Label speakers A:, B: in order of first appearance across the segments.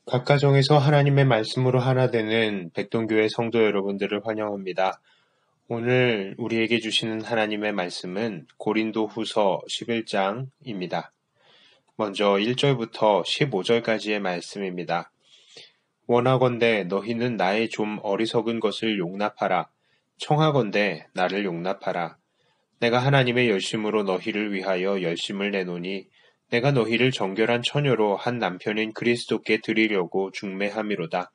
A: 각 가정에서 하나님의 말씀으로 하나 되는 백동교회 성도 여러분들을 환영합니다. 오늘 우리에게 주시는 하나님의 말씀은 고린도 후서 11장입니다. 먼저 1절부터 15절까지의 말씀입니다. 원하건대 너희는 나의 좀 어리석은 것을 용납하라. 청하건대 나를 용납하라. 내가 하나님의 열심으로 너희를 위하여 열심을 내노니 내가 너희를 정결한 처녀로 한 남편인 그리스도께 드리려고 중매함이로다.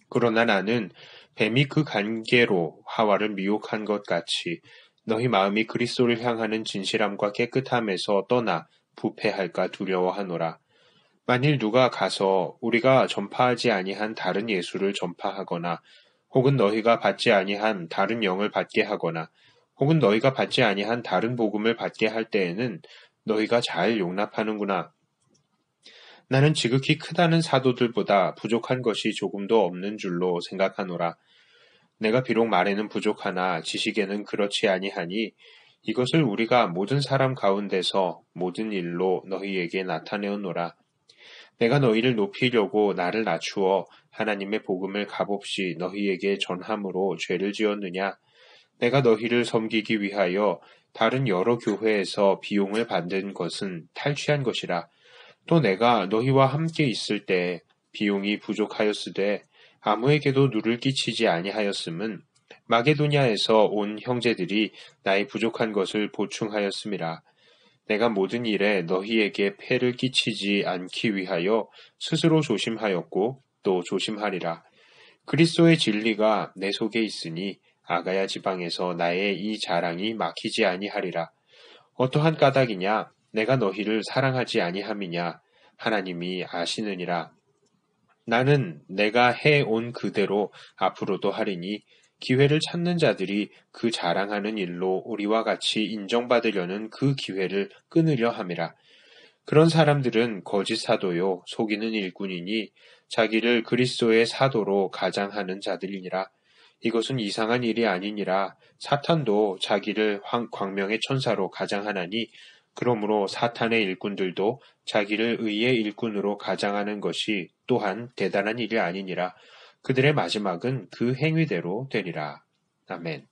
A: 그러나 나는 뱀이 그 관계로 하와를 미혹한 것 같이 너희 마음이 그리스도를 향하는 진실함과 깨끗함에서 떠나 부패할까 두려워하노라. 만일 누가 가서 우리가 전파하지 아니한 다른 예수를 전파하거나 혹은 너희가 받지 아니한 다른 영을 받게 하거나 혹은 너희가 받지 아니한 다른 복음을 받게 할 때에는 너희가 잘 용납하는구나. 나는 지극히 크다는 사도들보다 부족한 것이 조금도 없는 줄로 생각하노라. 내가 비록 말에는 부족하나 지식에는 그렇지 아니하니 이것을 우리가 모든 사람 가운데서 모든 일로 너희에게 나타내었노라. 내가 너희를 높이려고 나를 낮추어 하나님의 복음을 값없이 너희에게 전함으로 죄를 지었느냐? 내가 너희를 섬기기 위하여 다른 여러 교회에서 비용을 받는 것은 탈취한 것이라. 또 내가 너희와 함께 있을 때 비용이 부족하였으되 아무에게도 누를 끼치지 아니하였음은 마게도냐에서 온 형제들이 나의 부족한 것을 보충하였음이라. 내가 모든 일에 너희에게 폐를 끼치지 않기 위하여 스스로 조심하였고 또 조심하리라. 그리스도의 진리가 내 속에 있으니 아가야 지방에서 나의 이 자랑이 막히지 아니하리라. 어떠한 까닭이냐? 내가 너희를 사랑하지 아니함이냐? 하나님이 아시느니라. 나는 내가 해온 그대로 앞으로도 하리니 기회를 찾는 자들이 그 자랑하는 일로 우리와 같이 인정받으려는 그 기회를 끊으려 함이라. 그런 사람들은 거짓 사도요 속이는 일꾼이니 자기를 그리스도의 사도로 가장하는 자들이니라. 이것은 이상한 일이 아니니라. 사탄도 자기를 광명의 천사로 가장하나니 그러므로 사탄의 일꾼들도 자기를 의의 일꾼으로 가장하는 것이 또한 대단한 일이 아니니라. 그들의 마지막은 그 행위대로 되리라. 아멘.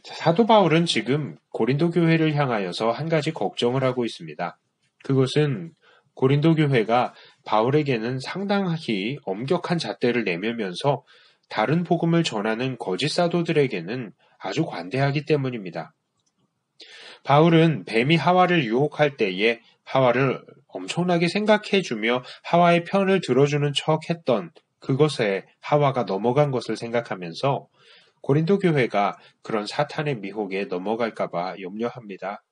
A: 사도 바울은 지금 고린도 교회를 향하여서 한 가지 걱정을 하고 있습니다. 그것은 고린도 교회가 바울에게는 상당히 엄격한 잣대를 내밀면서 다른 복음을 전하는 거짓 사도들에게는 아주 관대하기 때문입니다. 바울은 뱀이 하와를 유혹할 때에 하와를 엄청나게 생각해주며 하와의 편을 들어주는 척 했던 그것에 하와가 넘어간 것을 생각하면서 고린도 교회가 그런 사탄의 미혹에 넘어갈까봐 염려합니다.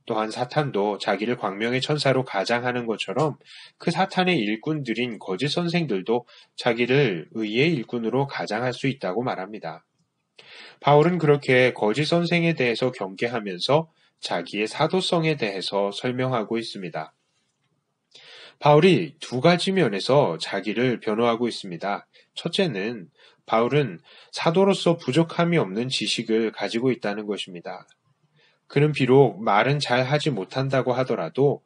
A: 또한 사탄도 자기를 광명의 천사로 가장하는 것처럼 그 사탄의 일꾼들인 거짓 선생들도 자기를 의의 일꾼으로 가장할 수 있다고 말합니다. 바울은 그렇게 거짓 선생에 대해서 경계하면서 자기의 사도성에 대해서 설명하고 있습니다. 바울이 두 가지 면에서 자기를 변호하고 있습니다. 첫째는 바울은 사도로서 부족함이 없는 지식을 가지고 있다는 것입니다. 그는 비록 말은 잘 하지 못한다고 하더라도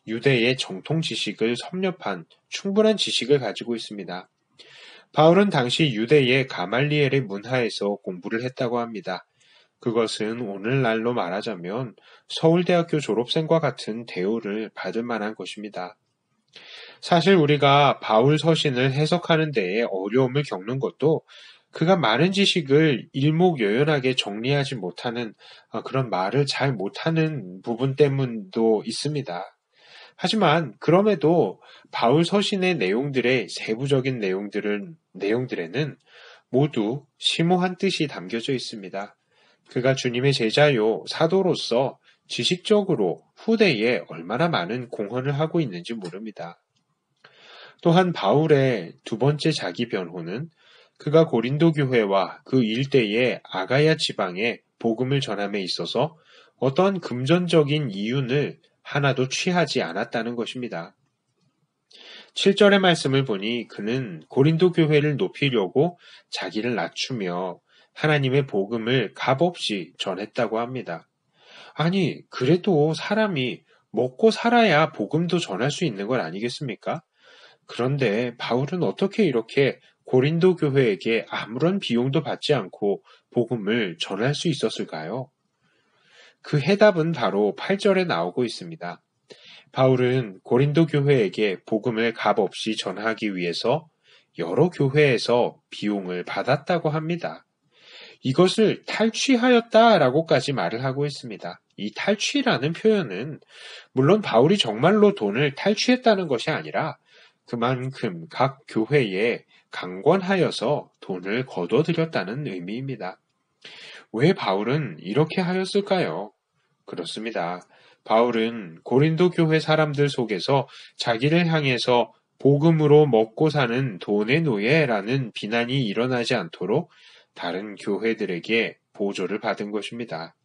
A: 유대의 정통 지식을 섭렵한 충분한 지식을 가지고 있습니다. 바울은 당시 유대의 가말리엘의 문화에서 공부를 했다고 합니다. 그것은 오늘날로 말하자면 서울대학교 졸업생과 같은 대우를 받을 만한 것입니다. 사실 우리가 바울 서신을 해석하는 데에 어려움을 겪는 것도 그가 많은 지식을 일목요연하게 정리하지 못하는 그런 말을 잘 못하는 부분 때문도 있습니다. 하지만 그럼에도 바울 서신의 내용들의 세부적인 내용들에는 모두 심오한 뜻이 담겨져 있습니다. 그가 주님의 제자요 사도로서 지식적으로 후대에 얼마나 많은 공헌을 하고 있는지 모릅니다. 또한 바울의 두 번째 자기 변호는 그가 고린도 교회와 그 일대의 아가야 지방에 복음을 전함에 있어서 어떠한 금전적인 이윤을 하나도 취하지 않았다는 것입니다. 7절의 말씀을 보니 그는 고린도 교회를 높이려고 자기를 낮추며 하나님의 복음을 값없이 전했다고 합니다. 아니, 그래도 사람이 먹고 살아야 복음도 전할 수 있는 것 아니겠습니까? 그런데 바울은 어떻게 이렇게 고린도 교회에게 아무런 비용도 받지 않고 복음을 전할 수 있었을까요? 그 해답은 바로 8절에 나오고 있습니다. 바울은 고린도 교회에게 복음을 값없이 전하기 위해서 여러 교회에서 비용을 받았다고 합니다. 이것을 탈취하였다라고까지 말을 하고 있습니다. 이 탈취라는 표현은 물론 바울이 정말로 돈을 탈취했다는 것이 아니라 그만큼 각 교회에 강권하여서 돈을 거둬들였다는 의미입니다. 왜 바울은 이렇게 하였을까요? 그렇습니다. 바울은 고린도 교회 사람들 속에서 자기를 향해서 복음으로 먹고 사는 돈의 노예라는 비난이 일어나지 않도록 다른 교회들에게 보조를 받은 것입니다.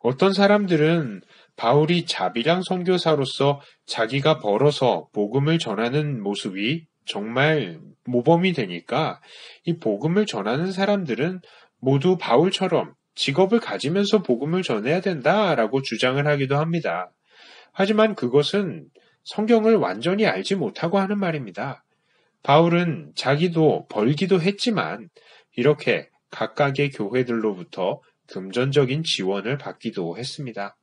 A: 어떤 사람들은 바울이 자비랑 선교사로서 자기가 벌어서 복음을 전하는 모습이 정말 모범이 되니까 이 복음을 전하는 사람들은 모두 바울처럼 직업을 가지면서 복음을 전해야 된다라고 주장을 하기도 합니다. 하지만 그것은 성경을 완전히 알지 못하고 하는 말입니다. 바울은 자기도 벌기도 했지만 이렇게 각각의 교회들로부터 금전적인 지원을 받기도 했습니다.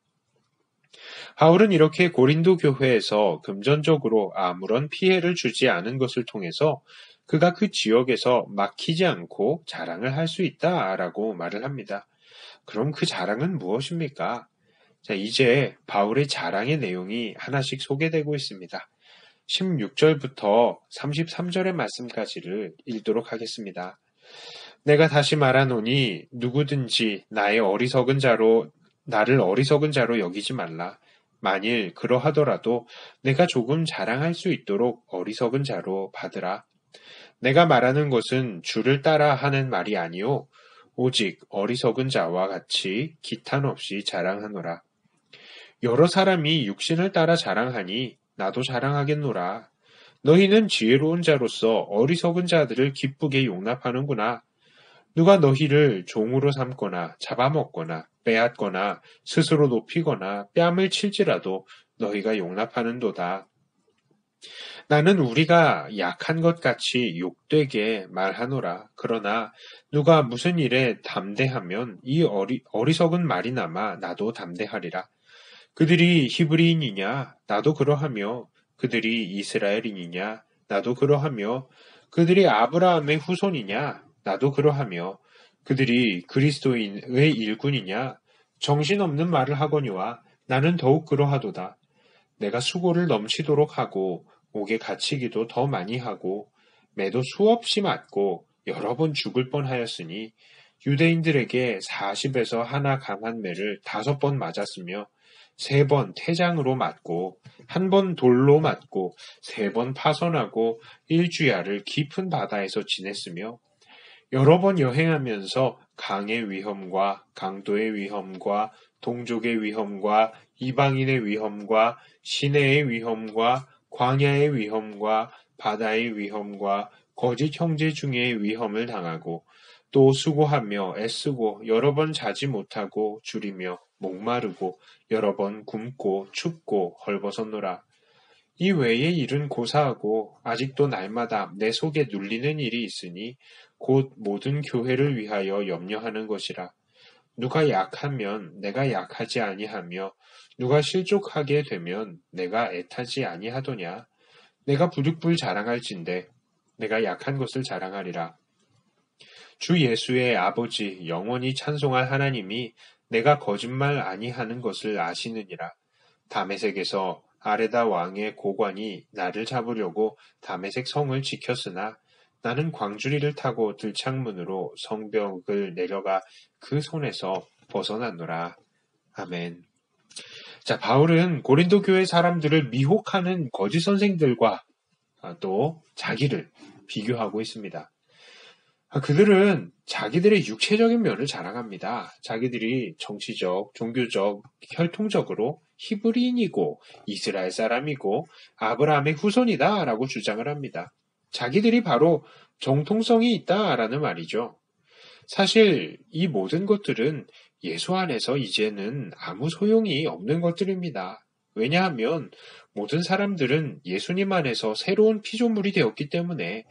A: 바울은 이렇게 고린도 교회에서 금전적으로 아무런 피해를 주지 않은 것을 통해서 그가 그 지역에서 막히지 않고 자랑을 할 수 있다라고 말을 합니다. 그럼 그 자랑은 무엇입니까? 자, 이제 바울의 자랑의 내용이 하나씩 소개되고 있습니다. 16절부터 33절의 말씀까지를 읽도록 하겠습니다. 내가 다시 말하노니 누구든지 나를 어리석은 자로 여기지 말라. 만일 그러하더라도 내가 조금 자랑할 수 있도록 어리석은 자로 받으라. 내가 말하는 것은 주를 따라 하는 말이 아니요 오직 어리석은 자와 같이 기탄 없이 자랑하노라. 여러 사람이 육신을 따라 자랑하니 나도 자랑하겠노라. 너희는 지혜로운 자로서 어리석은 자들을 기쁘게 용납하는구나. 누가 너희를 종으로 삼거나 잡아먹거나 빼앗거나 스스로 높이거나 뺨을 칠지라도 너희가 용납하는도다. 나는 우리가 약한 것 같이 욕되게 말하노라. 그러나 누가 무슨 일에 담대하면 이 어리석은 말이나마 나도 담대하리라. 그들이 히브리인이냐? 나도 그러하며 그들이 이스라엘인이냐? 나도 그러하며 그들이 아브라함의 후손이냐? 나도 그러하며 그들이 그리스도인의 일꾼이냐? 정신없는 말을 하거니와 나는 더욱 그러하도다. 내가 수고를 넘치도록 하고 옥에 갇히기도 더 많이 하고 매도 수없이 맞고 여러 번 죽을 뻔하였으니 유대인들에게 40에서 하나 강한 매를 5번 맞았으며 3번 태장으로 맞고 1번 돌로 맞고 3번 파선하고 1주야를 깊은 바다에서 지냈으며 여러 번 여행하면서 강의 위험과 강도의 위험과 동족의 위험과 이방인의 위험과 시내의 위험과 광야의 위험과 바다의 위험과 거짓 형제 중의 위험을 당하고 또 수고하며 애쓰고 여러 번 자지 못하고 줄이며 목마르고 여러 번 굶고 춥고 헐벗었노라. 이 외의 일은 고사하고 아직도 날마다 내 속에 눌리는 일이 있으니 곧 모든 교회를 위하여 염려하는 것이라. 누가 약하면 내가 약하지 아니하며 누가 실족하게 되면 내가 애타지 아니하더냐. 내가 부득불 자랑할진대 내가 약한 것을 자랑하리라. 주 예수의 아버지 영원히 찬송할 하나님이 내가 거짓말 아니하는 것을 아시느니라. 다메섹에서 아레다 왕의 고관이 나를 잡으려고 다메섹 성을 지켰으나 나는 광주리를 타고 들창문으로 성벽을 내려가 그 손에서 벗어났노라. 아멘. 자, 바울은 고린도 교회 사람들을 미혹하는 거짓 선생들과 또 자기를 비교하고 있습니다. 그들은 자기들의 육체적인 면을 자랑합니다. 자기들이 정치적, 종교적, 혈통적으로 히브리인이고 이스라엘 사람이고 아브라함의 후손이다 라고 주장을 합니다. 자기들이 바로 정통성이 있다라는 말이죠. 사실 이 모든 것들은 예수 안에서 이제는 아무 소용이 없는 것들입니다. 왜냐하면 모든 사람들은 예수님 안에서 새로운 피조물이 되었기 때문에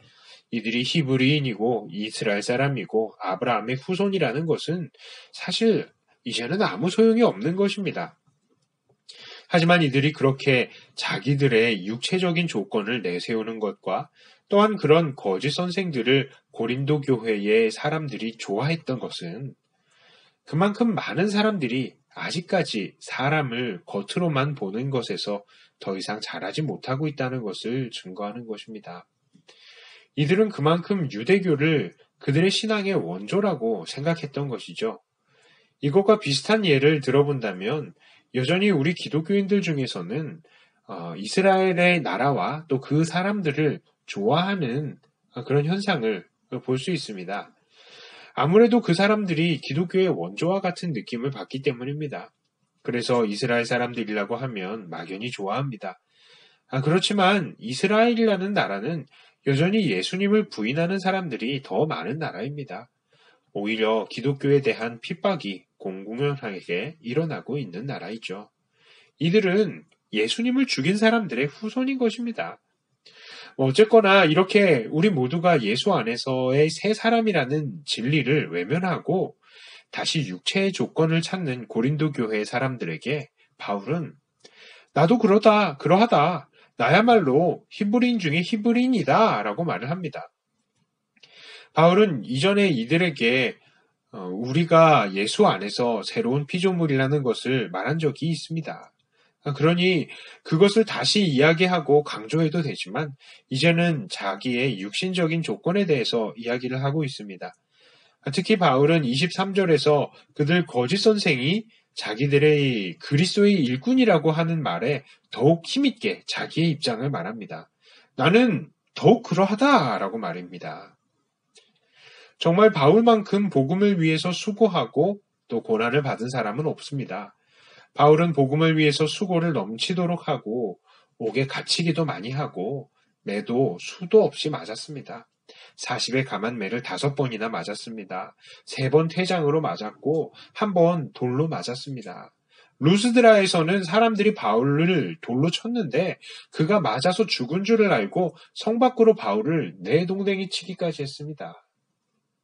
A: 이들이 히브리인이고 이스라엘 사람이고 아브라함의 후손이라는 것은 사실 이제는 아무 소용이 없는 것입니다. 하지만 이들이 그렇게 자기들의 육체적인 조건을 내세우는 것과 또한 그런 거짓 선생들을 고린도 교회의 사람들이 좋아했던 것은 그만큼 많은 사람들이 아직까지 사람을 겉으로만 보는 것에서 더 이상 자라지 못하고 있다는 것을 증거하는 것입니다. 이들은 그만큼 유대교를 그들의 신앙의 원조라고 생각했던 것이죠. 이것과 비슷한 예를 들어본다면 여전히 우리 기독교인들 중에서는 이스라엘의 나라와 또 그 사람들을 좋아하는 그런 현상을 볼 수 있습니다. 아무래도 그 사람들이 기독교의 원조와 같은 느낌을 받기 때문입니다. 그래서 이스라엘 사람들이라고 하면 막연히 좋아합니다. 그렇지만 이스라엘이라는 나라는 여전히 예수님을 부인하는 사람들이 더 많은 나라입니다. 오히려 기독교에 대한 핍박이 공공연하게 일어나고 있는 나라이죠. 이들은 예수님을 죽인 사람들의 후손인 것입니다. 어쨌거나 이렇게 우리 모두가 예수 안에서의 새 사람이라는 진리를 외면하고 다시 육체의 조건을 찾는 고린도 교회의 사람들에게 바울은 나도 그러하다. 나야말로 히브리인 중에 히브리인이다 라고 말을 합니다. 바울은 이전에 이들에게 우리가 예수 안에서 새로운 피조물이라는 것을 말한 적이 있습니다. 그러니 그것을 다시 이야기하고 강조해도 되지만 이제는 자기의 육신적인 조건에 대해서 이야기를 하고 있습니다. 특히 바울은 23절에서 그들 거짓 선생이 자기들의 그리스도의 일꾼이라고 하는 말에 더욱 힘있게 자기의 입장을 말합니다. 나는 더욱 그러하다라고 말입니다. 정말 바울만큼 복음을 위해서 수고하고 또 고난을 받은 사람은 없습니다. 바울은 복음을 위해서 수고를 넘치도록 하고 옥에 갇히기도 많이 하고 매도 수도 없이 맞았습니다. 40에 감한 매를 5번이나 맞았습니다. 3번 퇴장으로 맞았고 1번 돌로 맞았습니다. 루스드라에서는 사람들이 바울을 돌로 쳤는데 그가 맞아서 죽은 줄을 알고 성 밖으로 바울을 내동댕이 치기까지 했습니다.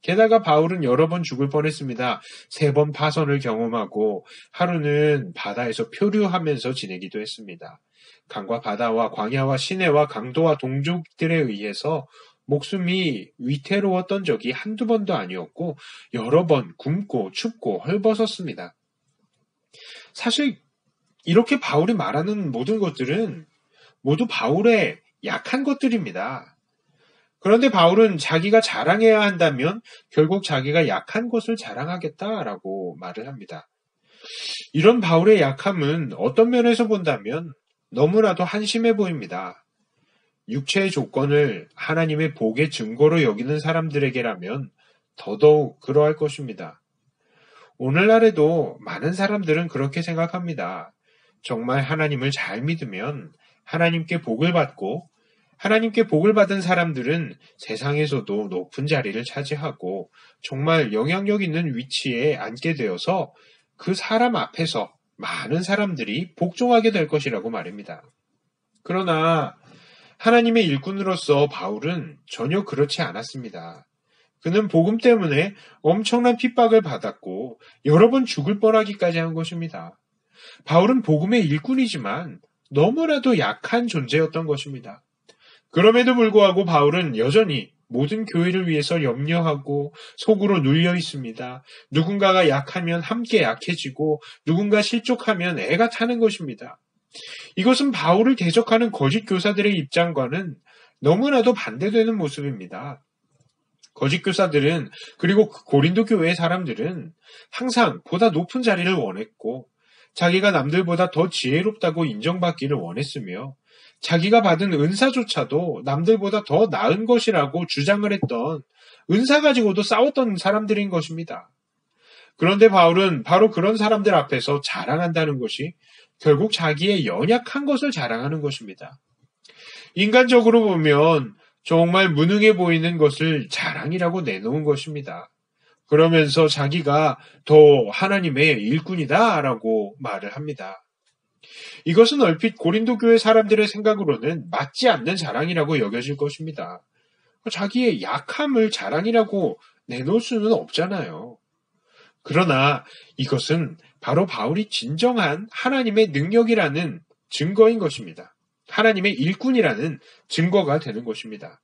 A: 게다가 바울은 여러 번 죽을 뻔했습니다. 3번 파선을 경험하고 하루는 바다에서 표류하면서 지내기도 했습니다. 강과 바다와 광야와 시내와 강도와 동족들에 의해서 목숨이 위태로웠던 적이 한두 번도 아니었고 여러 번 굶고 춥고 헐벗었습니다. 사실 이렇게 바울이 말하는 모든 것들은 모두 바울의 약한 것들입니다. 그런데 바울은 자기가 자랑해야 한다면 결국 자기가 약한 것을 자랑하겠다라고 말을 합니다. 이런 바울의 약함은 어떤 면에서 본다면 너무나도 한심해 보입니다. 육체의 조건을 하나님의 복의 증거로 여기는 사람들에게라면 더더욱 그러할 것입니다. 오늘날에도 많은 사람들은 그렇게 생각합니다. 정말 하나님을 잘 믿으면 하나님께 복을 받고 하나님께 복을 받은 사람들은 세상에서도 높은 자리를 차지하고 정말 영향력 있는 위치에 앉게 되어서 그 사람 앞에서 많은 사람들이 복종하게 될 것이라고 말입니다. 그러나 하나님의 일꾼으로서 바울은 전혀 그렇지 않았습니다. 그는 복음 때문에 엄청난 핍박을 받았고 여러 번 죽을 뻔하기까지 한 것입니다. 바울은 복음의 일꾼이지만 너무나도 약한 존재였던 것입니다. 그럼에도 불구하고 바울은 여전히 모든 교회를 위해서 염려하고 속으로 눌려 있습니다. 누군가가 약하면 함께 약해지고 누군가 실족하면 애가 타는 것입니다. 이것은 바울을 대적하는 거짓 교사들의 입장과는 너무나도 반대되는 모습입니다. 거짓 교사들은 그리고 고린도 교회의 사람들은 항상 보다 높은 자리를 원했고 자기가 남들보다 더 지혜롭다고 인정받기를 원했으며 자기가 받은 은사조차도 남들보다 더 나은 것이라고 주장을 했던 은사 가지고도 싸웠던 사람들인 것입니다. 그런데 바울은 바로 그런 사람들 앞에서 자랑한다는 것이 결국 자기의 연약한 것을 자랑하는 것입니다. 인간적으로 보면 정말 무능해 보이는 것을 자랑이라고 내놓은 것입니다. 그러면서 자기가 더 하나님의 일꾼이다라고 말을 합니다. 이것은 얼핏 고린도 교회 사람들의 생각으로는 맞지 않는 자랑이라고 여겨질 것입니다. 자기의 약함을 자랑이라고 내놓을 수는 없잖아요. 그러나 이것은 바로 바울이 진정한 하나님의 능력이라는 증거인 것입니다. 하나님의 일꾼이라는 증거가 되는 것입니다.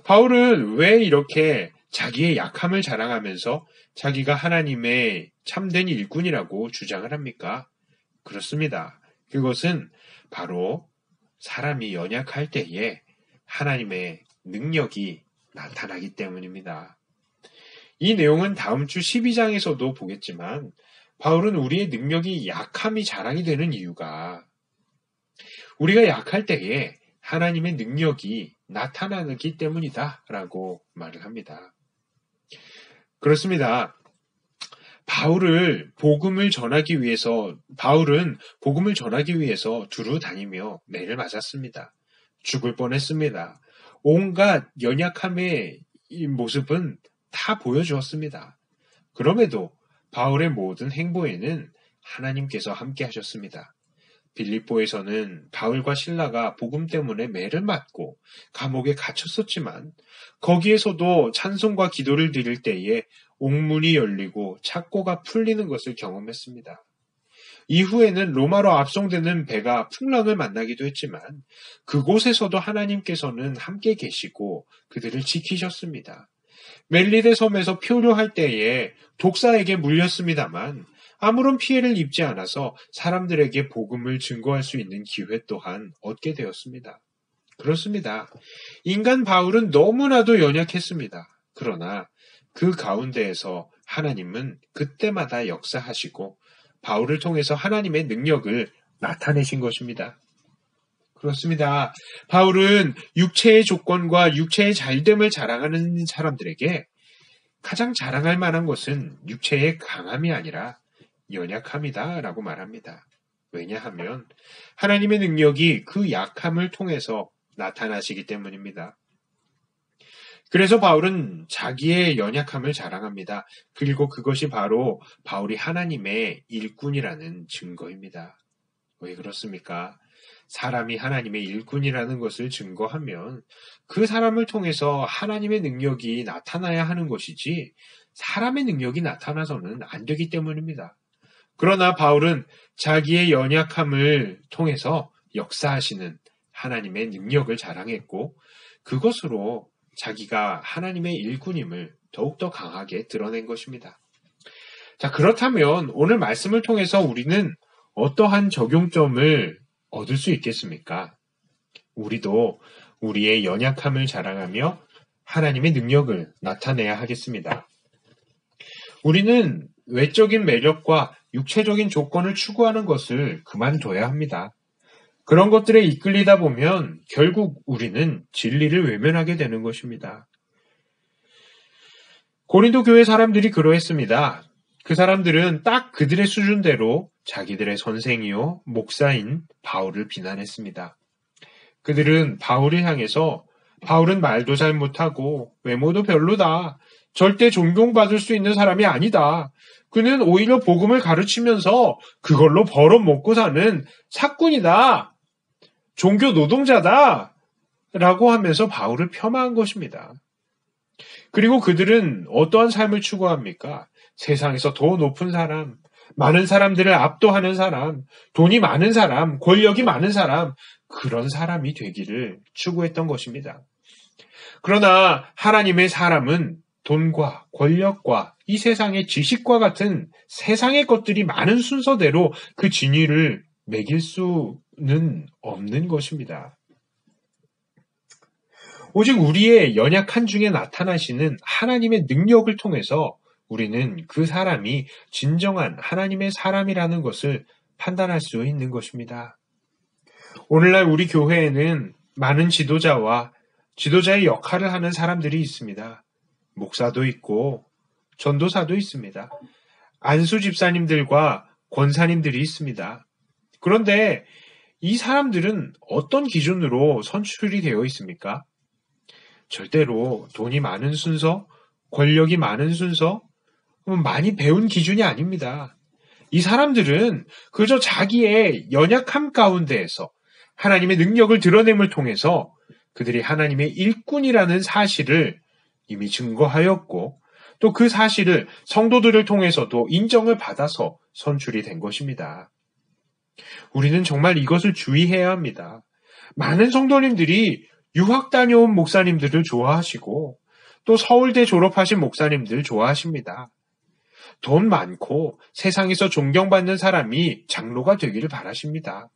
A: 바울은 왜 이렇게 자기의 약함을 자랑하면서 자기가 하나님의 참된 일꾼이라고 주장을 합니까? 그렇습니다. 그것은 바로 사람이 연약할 때에 하나님의 능력이 나타나기 때문입니다. 이 내용은 다음 주 12장에서도 보겠지만 바울은 우리의 능력이 약함이 자랑이 되는 이유가 우리가 약할 때에 하나님의 능력이 나타나기 때문이다 라고 말을 합니다. 그렇습니다. 바울은 복음을 전하기 위해서 두루 다니며 매를 맞았습니다. 죽을 뻔했습니다. 온갖 연약함의 모습은 다 보여주었습니다. 그럼에도 바울의 모든 행보에는 하나님께서 함께 하셨습니다. 빌립보에서는 바울과 실라가 복음 때문에 매를 맞고 감옥에 갇혔었지만 거기에서도 찬송과 기도를 드릴 때에 옥문이 열리고 착고가 풀리는 것을 경험했습니다. 이후에는 로마로 압송되는 배가 풍랑을 만나기도 했지만 그곳에서도 하나님께서는 함께 계시고 그들을 지키셨습니다. 멜리데 섬에서 표류할 때에 독사에게 물렸습니다만 아무런 피해를 입지 않아서 사람들에게 복음을 증거할 수 있는 기회 또한 얻게 되었습니다. 그렇습니다. 인간 바울은 너무나도 연약했습니다. 그러나 그 가운데에서 하나님은 그때마다 역사하시고 바울을 통해서 하나님의 능력을 나타내신 것입니다. 그렇습니다. 바울은 육체의 조건과 육체의 잘됨을 자랑하는 사람들에게 가장 자랑할 만한 것은 육체의 강함이 아니라 연약함이다 라고 말합니다. 왜냐하면 하나님의 능력이 그 약함을 통해서 나타나시기 때문입니다. 그래서 바울은 자기의 연약함을 자랑합니다. 그리고 그것이 바로 바울이 하나님의 일꾼이라는 증거입니다. 왜 그렇습니까? 사람이 하나님의 일꾼이라는 것을 증거하면 그 사람을 통해서 하나님의 능력이 나타나야 하는 것이지 사람의 능력이 나타나서는 안 되기 때문입니다. 그러나 바울은 자기의 연약함을 통해서 역사하시는 하나님의 능력을 자랑했고 그것으로 자기가 하나님의 일꾼임을 더욱더 강하게 드러낸 것입니다. 자, 그렇다면 오늘 말씀을 통해서 우리는 어떠한 적용점을 얻을 수 있겠습니까? 우리도 우리의 연약함을 자랑하며 하나님의 능력을 나타내야 하겠습니다. 우리는 외적인 매력과 육체적인 조건을 추구하는 것을 그만둬야 합니다. 그런 것들에 이끌리다 보면 결국 우리는 진리를 외면하게 되는 것입니다. 고린도 교회 사람들이 그러했습니다. 그 사람들은 딱 그들의 수준대로 자기들의 선생이요 목사인 바울을 비난했습니다. 그들은 바울을 향해서 바울은 말도 잘 못하고 외모도 별로다. 절대 존경받을 수 있는 사람이 아니다. 그는 오히려 복음을 가르치면서 그걸로 벌어 먹고 사는 사꾼이다. 종교 노동자다. 라고 하면서 바울을 폄하한 것입니다. 그리고 그들은 어떠한 삶을 추구합니까? 세상에서 더 높은 사람, 많은 사람들을 압도하는 사람, 돈이 많은 사람, 권력이 많은 사람, 그런 사람이 되기를 추구했던 것입니다. 그러나 하나님의 사람은 돈과 권력과 이 세상의 지식과 같은 세상의 것들이 많은 순서대로 그 진위를 매길 수는 없는 것입니다. 오직 우리의 연약한 중에 나타나시는 하나님의 능력을 통해서 우리는 그 사람이 진정한 하나님의 사람이라는 것을 판단할 수 있는 것입니다. 오늘날 우리 교회에는 많은 지도자와 지도자의 역할을 하는 사람들이 있습니다. 목사도 있고 전도사도 있습니다. 안수 집사님들과 권사님들이 있습니다. 그런데 이 사람들은 어떤 기준으로 선출이 되어 있습니까? 절대로 돈이 많은 순서, 권력이 많은 순서, 많이 배운 기준이 아닙니다. 이 사람들은 그저 자기의 연약함 가운데에서 하나님의 능력을 드러냄을 통해서 그들이 하나님의 일꾼이라는 사실을 이미 증거하였고 또 그 사실을 성도들을 통해서도 인정을 받아서 선출이 된 것입니다. 우리는 정말 이것을 주의해야 합니다. 많은 성도님들이 유학 다녀온 목사님들을 좋아하시고 또 서울대 졸업하신 목사님들 좋아하십니다. 돈 많고 세상에서 존경받는 사람이 장로가 되기를 바라십니다.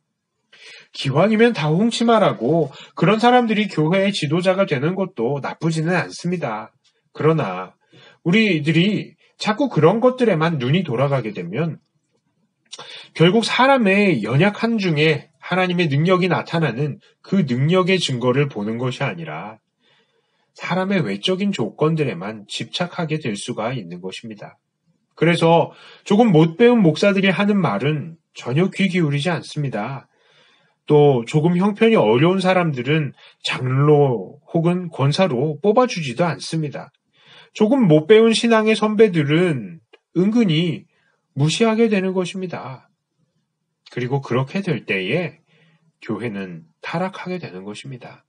A: 기왕이면 다 훔치마라고 그런 사람들이 교회의 지도자가 되는 것도 나쁘지는 않습니다. 그러나 우리들이 자꾸 그런 것들에만 눈이 돌아가게 되면 결국 사람의 연약한 중에 하나님의 능력이 나타나는 그 능력의 증거를 보는 것이 아니라 사람의 외적인 조건들에만 집착하게 될 수가 있는 것입니다. 그래서 조금 못 배운 목사들이 하는 말은 전혀 귀 기울이지 않습니다. 또 조금 형편이 어려운 사람들은 장로 혹은 권사로 뽑아주지도 않습니다. 조금 못 배운 신앙의 선배들은 은근히 무시하게 되는 것입니다. 그리고 그렇게 될 때에 교회는 타락하게 되는 것입니다.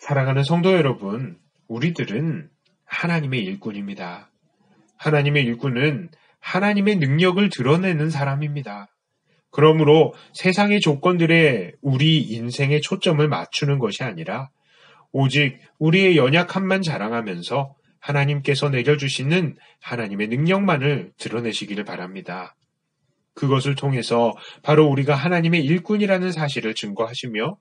A: 사랑하는 성도 여러분, 우리들은 하나님의 일꾼입니다. 하나님의 일꾼은 하나님의 능력을 드러내는 사람입니다. 그러므로 세상의 조건들에 우리 인생의 초점을 맞추는 것이 아니라 오직 우리의 연약함만 자랑하면서 하나님께서 내려주시는 하나님의 능력만을 드러내시기를 바랍니다. 그것을 통해서 바로 우리가 하나님의 일꾼이라는 사실을 증거하시며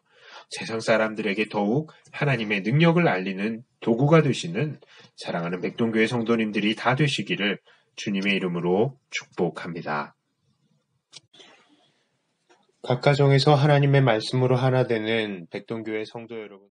A: 세상 사람들에게 더욱 하나님의 능력을 알리는 도구가 되시는 사랑하는 백동교회 성도님들이 다 되시기를 주님의 이름으로 축복합니다. 각 가정에서 하나님의 말씀으로 하나 되는 백동교회 성도 여러분.